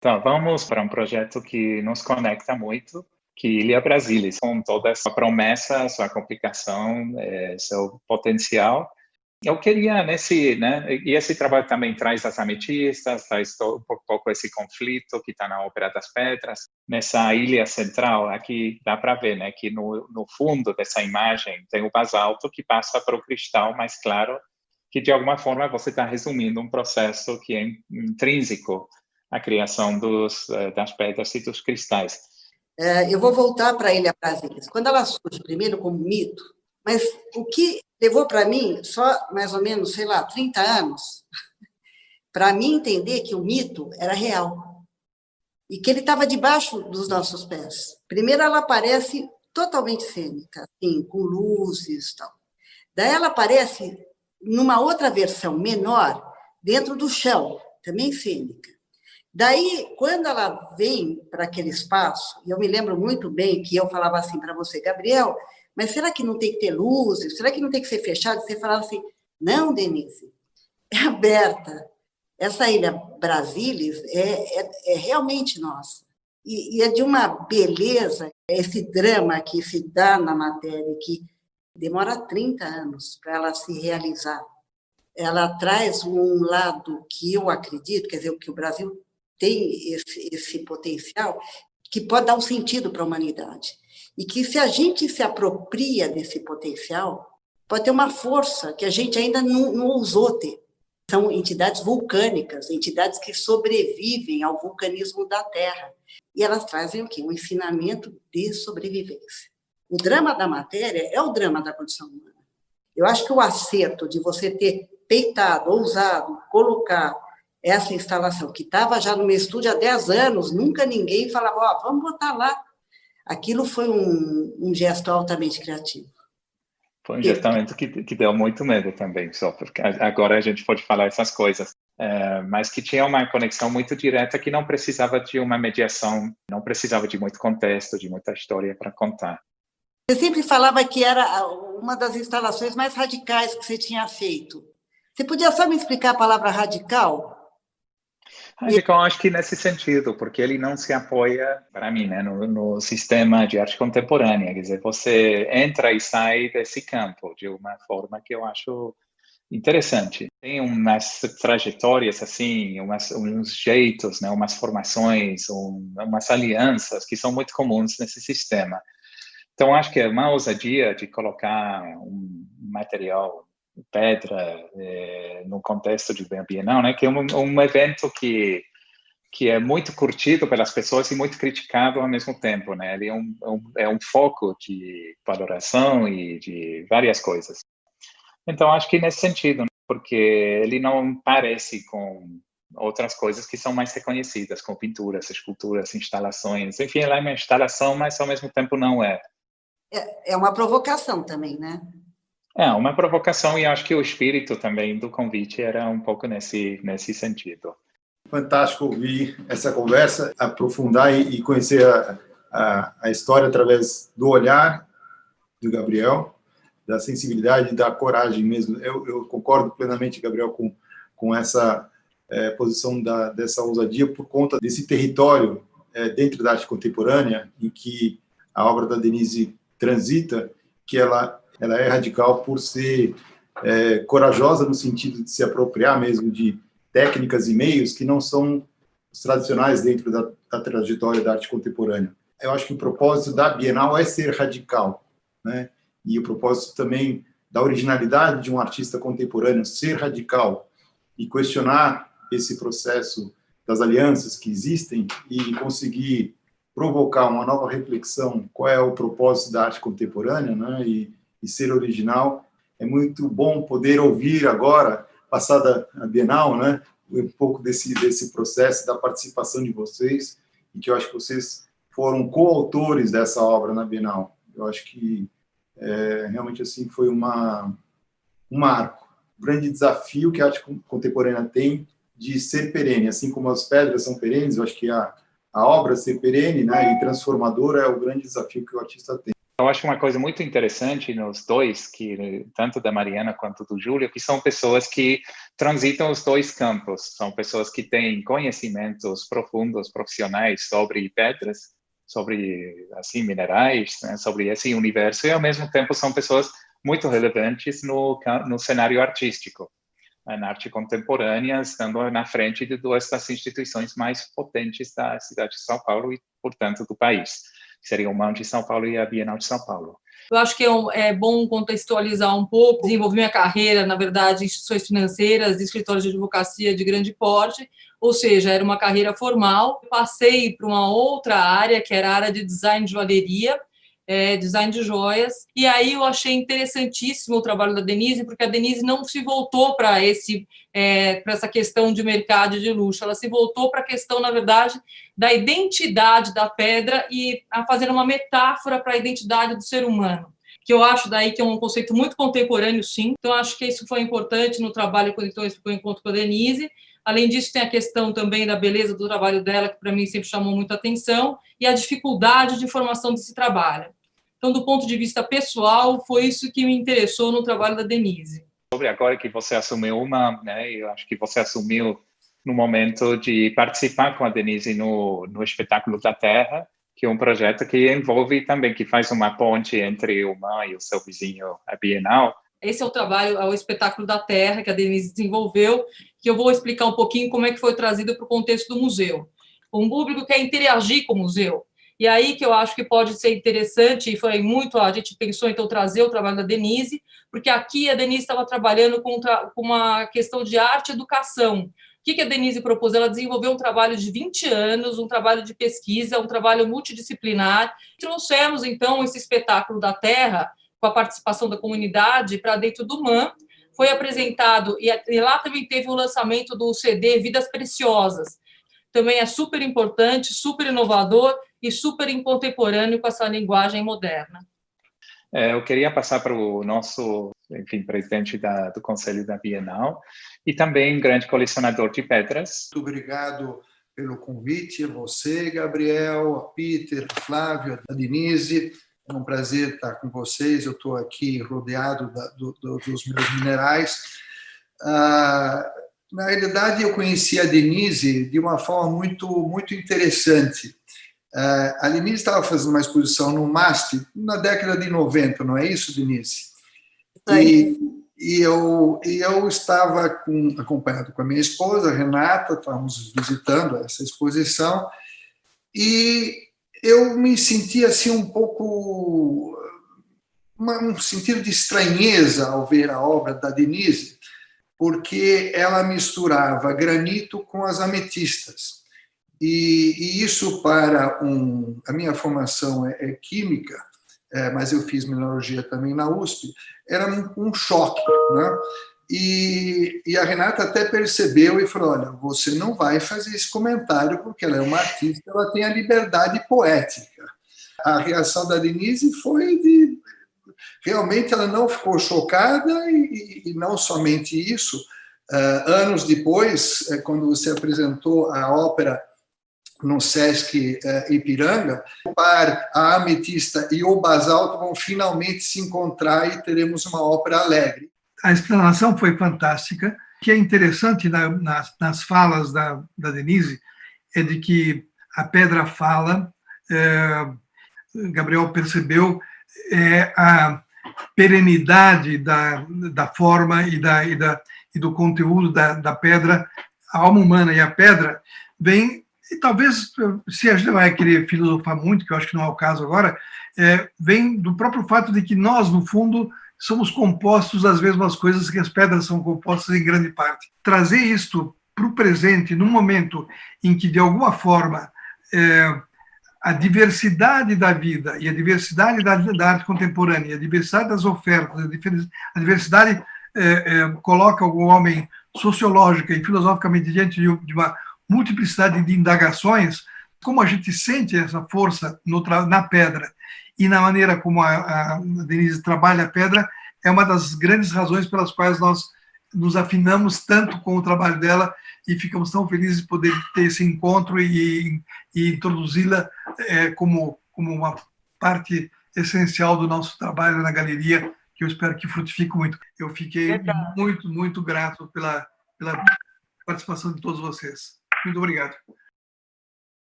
Então, vamos para um projeto que nos conecta muito, que é Ilha Brasilis, com toda essa promessa, sua complicação, seu potencial. Eu queria e esse trabalho também traz as ametistas, traz um pouco esse conflito que está na Ópera das Pedras, nessa ilha central, aqui dá para ver, né, que no fundo dessa imagem tem o basalto que passa para o cristal mais claro, que de alguma forma você está resumindo um processo que é intrínseco à criação das pedras e dos cristais. Eu vou voltar para a Ilha Brasilis. Quando ela surge primeiro como mito, mas o que levou para mim só mais ou menos, 30 anos, para mim entender que o mito era real e que ele estava debaixo dos nossos pés. Primeiro ela aparece totalmente cênica, assim, com luzes e tal. Daí ela aparece numa outra versão menor, dentro do chão, também cênica. Daí, quando ela vem para aquele espaço, e eu me lembro muito bem que eu falava assim para você, Gabriel, mas será que não tem que ter luzes? Será que não tem que ser fechado? Você falava assim, não, Denise, é aberta. Essa Ilha Brasilis é realmente nossa. E é de uma beleza, esse drama que se dá na matéria, que demora 30 anos para ela se realizar. Ela traz um lado que eu acredito, quer dizer, que o Brasil tem esse potencial, que pode dar um sentido para a humanidade. E que, se a gente se apropria desse potencial, pode ter uma força que a gente ainda não ousou ter. São entidades vulcânicas, entidades que sobrevivem ao vulcanismo da Terra. E elas trazem o quê? Um ensinamento de sobrevivência. O drama da matéria é o drama da condição humana. Eu acho que o acerto de você ter peitado, ousado, colocar essa instalação, que estava já no meu estúdio há 10 anos, nunca ninguém falava, vamos botar lá. Aquilo foi um gesto altamente criativo. Foi um gestamento que deu muito medo também, só porque agora a gente pode falar essas coisas. Mas que tinha uma conexão muito direta, que não precisava de uma mediação, não precisava de muito contexto, de muita história para contar. Você sempre falava que era uma das instalações mais radicais que você tinha feito. Você podia só me explicar a palavra radical? Radical, acho que nesse sentido, porque ele não se apoia, para mim, né, no sistema de arte contemporânea. Quer dizer, você entra e sai desse campo de uma forma que eu acho interessante. Tem umas trajetórias, assim, uns jeitos, né, umas formações, umas alianças que são muito comuns nesse sistema. Então, acho que é uma ousadia de colocar um material, pedra, no contexto de Bienal, né, que é um evento que é muito curtido pelas pessoas e muito criticado ao mesmo tempo, né? Ele é um foco de valoração e de várias coisas. Então, acho que nesse sentido, né? Porque ele não parece com outras coisas que são mais reconhecidas, com pinturas, esculturas, instalações. Enfim, ela é uma instalação, mas ao mesmo tempo não é. É uma provocação também, né? É uma provocação, e acho que o espírito também do convite era um pouco nesse sentido. Fantástico ouvir essa conversa, aprofundar e conhecer a história através do olhar do Gabriel, da sensibilidade e da coragem mesmo. Eu concordo plenamente, Gabriel, com essa posição dessa ousadia por conta desse território dentro da arte contemporânea em que a obra da Denise transita, que ela é radical por ser corajosa no sentido de se apropriar mesmo de técnicas e meios que não são os tradicionais dentro da trajetória da arte contemporânea. Eu acho que o propósito da Bienal é ser radical, né? E o propósito também da originalidade de um artista contemporâneo ser radical e questionar esse processo das alianças que existem e conseguir provocar uma nova reflexão, qual é o propósito da arte contemporânea, né? E ser original. É muito bom poder ouvir agora, passada a Bienal, né, um pouco desse processo da participação de vocês, e que eu acho que vocês foram coautores dessa obra na Bienal. Eu acho que realmente assim foi um marco, um grande desafio que a arte contemporânea tem de ser perene, assim como as pedras são perenes. Eu acho que a obra ser perene, né, e transformadora é o grande desafio que o artista tem. Eu acho uma coisa muito interessante nos dois, que tanto da Mariana quanto do Júlio, que são pessoas que transitam os dois campos. São pessoas que têm conhecimentos profundos, profissionais sobre pedras, sobre assim minerais, né, sobre esse universo, e ao mesmo tempo são pessoas muito relevantes no cenário artístico, na arte contemporânea, estando na frente de duas das instituições mais potentes da cidade de São Paulo e, portanto, do país, que seriam o MAM de São Paulo e a Bienal de São Paulo. Eu acho que é bom contextualizar um pouco. Desenvolvi minha carreira, na verdade, em instituições financeiras, escritórios de advocacia de grande porte, ou seja, era uma carreira formal. Passei para uma outra área, que era a área de design de joalheria, design de joias, e aí eu achei interessantíssimo o trabalho da Denise, porque a Denise não se voltou para essa questão de mercado de luxo, ela se voltou para a questão, na verdade, da identidade da pedra e a fazer uma metáfora para a identidade do ser humano, que eu acho daí que é um conceito muito contemporâneo, sim. Então, acho que isso foi importante no trabalho quando eu encontro com a Denise. Além disso, tem a questão também da beleza do trabalho dela, que para mim sempre chamou muita atenção, e a dificuldade de formação desse trabalho. Então, do ponto de vista pessoal, foi isso que me interessou no trabalho da Denise. Sobre agora que você assumiu né, eu acho que você assumiu no momento de participar com a Denise no Espetáculo da Terra, que é um projeto que envolve também, que faz uma ponte entre o MAM e o seu vizinho, a Bienal. Esse é o trabalho, é o Espetáculo da Terra, que a Denise desenvolveu, que eu vou explicar um pouquinho como é que foi trazido para o contexto do museu. O público quer interagir com o museu. E aí que eu acho que pode ser interessante, e foi muito, a gente pensou então trazer o trabalho da Denise, porque aqui a Denise estava trabalhando com uma questão de arte e educação. O que a Denise propôs? Ela desenvolveu um trabalho de 20 anos, um trabalho de pesquisa, um trabalho multidisciplinar. Trouxemos, então, esse Espetáculo da Terra, com a participação da comunidade, para dentro do MAM. Foi apresentado, e lá também teve o lançamento do CD Vidas Preciosas. Também é super importante, super inovador e super contemporâneo com essa linguagem moderna. Eu queria passar para o nosso, presidente do Conselho da Bienal e também grande colecionador de pedras. Muito obrigado pelo convite, a você, Gabriel, a Peter, a Flávio, a Denise. É um prazer estar com vocês. Eu estou aqui rodeado dos meus minerais. Na realidade, eu conheci a Denise de uma forma muito interessante. A Denise estava fazendo uma exposição no MASP na década de 90, não é isso, Denise? E eu estava acompanhado com a minha esposa, Renata, estávamos visitando essa exposição, e eu me senti assim um pouco, um sentido de estranheza ao ver a obra da Denise, porque ela misturava granito com as ametistas. E isso para a minha formação é química, mas eu fiz mineralogia também na USP, era um choque, né? E a Renata até percebeu e falou, olha, você não vai fazer esse comentário porque ela é uma artista, ela tem a liberdade poética. A reação da Denise foi realmente ela não ficou chocada e não somente isso. Anos depois, quando você apresentou a ópera no Sesc Ipiranga, a ametista e o basalto vão finalmente se encontrar e teremos uma ópera alegre. A explanação foi fantástica. O que é interessante nas falas da Denise é de que a pedra fala, Gabriel percebeu, a perenidade da forma e do conteúdo da pedra, a alma humana e a pedra, vem, e talvez, se a gente vai querer filosofar muito, que eu acho que não é o caso agora, vem do próprio fato de que nós, no fundo, somos compostos das mesmas coisas que as pedras são compostas em grande parte. Trazer isto para o presente, num momento em que, de alguma forma, a diversidade da vida e a diversidade da arte contemporânea, a diversidade das ofertas, a diversidade coloca o homem sociológica e filosoficamente diante de uma multiplicidade de indagações, como a gente sente essa força na pedra e na maneira como a Denise trabalha a pedra, é uma das grandes razões pelas quais nós nos afinamos tanto com o trabalho dela e ficamos tão felizes de poder ter esse encontro e introduzi-la como uma parte essencial do nosso trabalho na galeria, que eu espero que frutifique muito. Eu fiquei muito, muito grato pela participação de todos vocês. Muito obrigado.